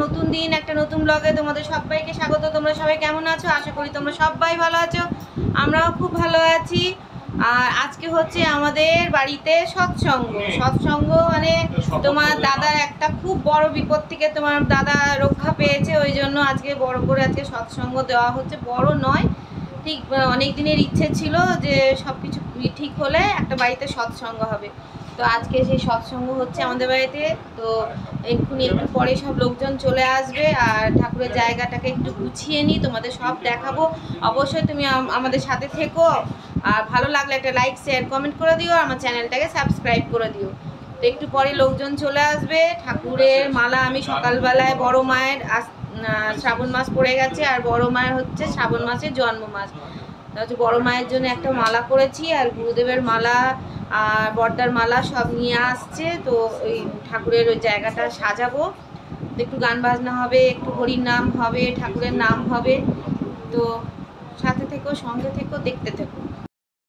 নতুন দিন, একটা নতুন ব্লগে তোমাদের সবাইকে স্বাগত। তোমরা সবাই কেমন আছো? আশা করি তোমরা সবাই ভালো আছো, আমরাও খুব ভালো আছি। আর আজকে হচ্ছে আমাদের বাড়িতে সৎসঙ্গ মানে তোমার দাদার একটা খুব বড় বিপদ থেকে তোমার দাদা রক্ষা পেয়েছে, ওই জন্য আজকে বড় করে আজকে সৎসঙ্গ দেওয়া হচ্ছে। বড় নয়, ঠিক অনেক দিনের ইচ্ছে ছিল যে সব কিছু ঠিক হলে একটা বাড়িতে সৎসঙ্গ হবে। তো আজকে সেই সৎসঙ্গ হচ্ছে আমাদের বাড়িতে। তো একটু পরে সব লোকজন চলে আসবে, আর ঠাকুরের জায়গাটাকে একটু গুছিয়ে নিই, তোমাদের সব দেখাবো। অবশ্যই তুমি আমাদের সাথে থেকো, আর ভালো লাগলে একটা লাইক শেয়ার কমেন্ট করে দিও, আর আমার চ্যানেলটাকে সাবস্ক্রাইব করে দিও। তো একটু পরে লোকজন চলে আসবে। ঠাকুরের মালা আমি সকালবেলায় বড় মায়ের শ্রাবণ মাস পড়ে গেছে, আর বড় মায়ের হচ্ছে শ্রাবণ মাসের জন্ম মাস। হচ্ছে বড় মায়ের জন্য একটা মালা করেছি, আর গুরুদেবের মালা আর বড়দার মালা সব নিয়ে আসছে। তো ওই ঠাকুরের ওই জায়গাটা সাজাবো, একটু গান বাজনা হবে, একটু হরির নাম হবে, ঠাকুরের নাম হবে। তো সাথে থেকো, সঙ্গে থেকো, দেখতে থেকো।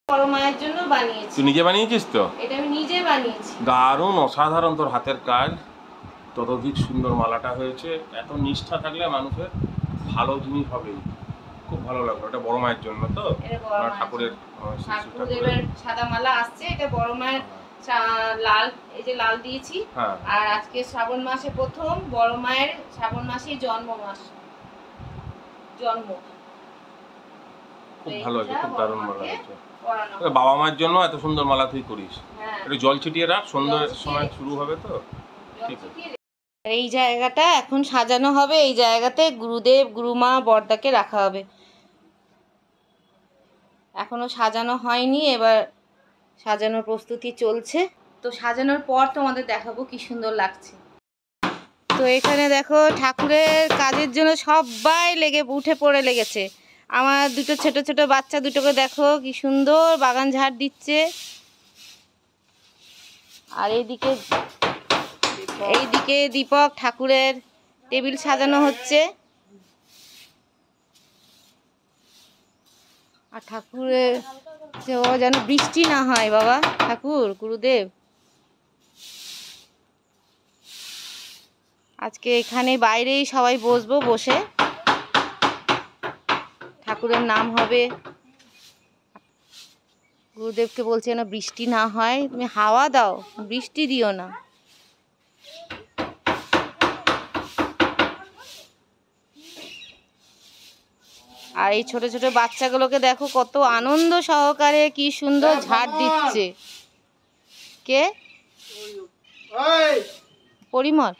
বড় মায়ের জন্য বানিয়েছি। তুই নিজে বানিয়েছিস তো? এটা আমি নিজে বানিয়েছি। দারুণ, অসাধারণ তোর হাতের কাজ। ততোধিক সুন্দর মালাটা হয়েছে। এত নিষ্ঠা থাকলে মানুষের ভালো জিনিস হবেই। খুব ভালো লাগলো। এটা বড় মায়ের জন্য তো? ঠাকুরের সাদা মালা আসছে, এটা বড় মায়ের লাল, এই যে লাল দিয়েছি। আর আজকে শ্রাবণ মাসে প্রথম বড় মায়ের শ্রাবণ মাসে জন্ম। খুব ভালো হয়েছে, খুব দারুণ মালা হয়েছে। বাবা মায়ের জন্য এত সুন্দর মালা তুই করিস। একটু জল ছিটিয়ে রাখ, সন্ধ্যার সময় শুরু হবে তো। ঠিক আছে। এই জায়গাটা এখন সাজানো হবে, এই জায়গাতে গুরুদেব গুরুমা বড়দাকে রাখা হবে। এখনো সাজানো হয়নি, এবার সাজানোর প্রস্তুতি চলছে। তো সাজানোর পর তোমাদের দেখাবো কি সুন্দর লাগছে। তো এখানে দেখো ঠাকুরের কাজের জন্য সবাই উঠে পড়ে লেগেছে। আমার দুটো ছোট ছোট বাচ্চা দুটোকে দেখো কি সুন্দর বাগান ঝাড় দিচ্ছে। আর এইদিকে দীপক ঠাকুরের টেবিল সাজানো হচ্ছে। আর ঠাকুরের যেন বৃষ্টি না হয় বাবা, ঠাকুর গুরুদেব আজকে এখানে বাইরেই সবাই বসবো, বসে ঠাকুরের নাম হবে। গুরুদেবকে বলছে যেন বৃষ্টি না হয়, তুমি হাওয়া দাও, বৃষ্টি দিও না। আর এই ছোট ছোট বাচ্চাগুলোকে দেখো কত আনন্দ সহকারে কি সুন্দর ঝাড় দিচ্ছে। কে? পরিমল।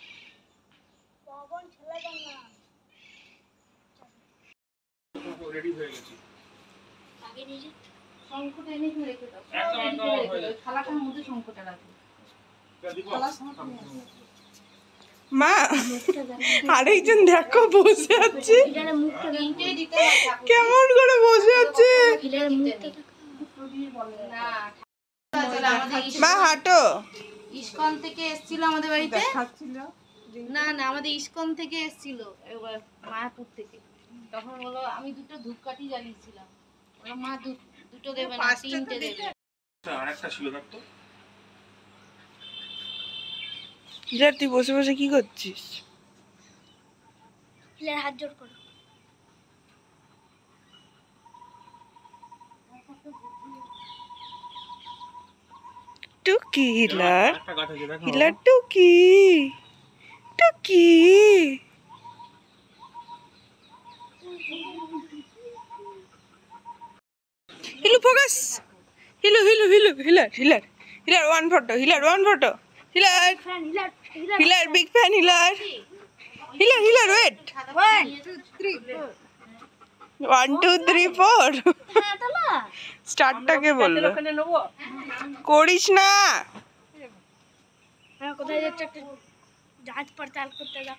মা আরেকজন দেখো বসে আছে, কেমন করে বসে আছে। মা হাঁটো। ইস্কন থেকে এসেছিল আমাদের বাড়িতে, না আমাদের ইস্কন থেকে এসেছিল এবার মায়াপুর থেকে। তখন বলো আমি দুটো ধূপকাঠি জ্বালিয়েছিলাম, মা দুটো দেবে না, তিনটে দেবে। আরেকটা ছিল দেখতো। যা, তুই বসে বসে কি করছিস? হাত জোর করো। টুকি হিলার, হিলার টুকি টুকি। হিলু ফোকাস, হিলু হিলু হিলু হিলার হিলার হিলার ওয়ান ফটো, হিলার ওয়ান ফটো, হিলার হিলার বিগ ফ্যান, হিলার হিলার হিলার ওয়েট 1 2 3 4 স্টার্টটাকে বললো, করিস না। কোথায় যাচ্ছে একটা জাহাজ পড়তাল করতে যা।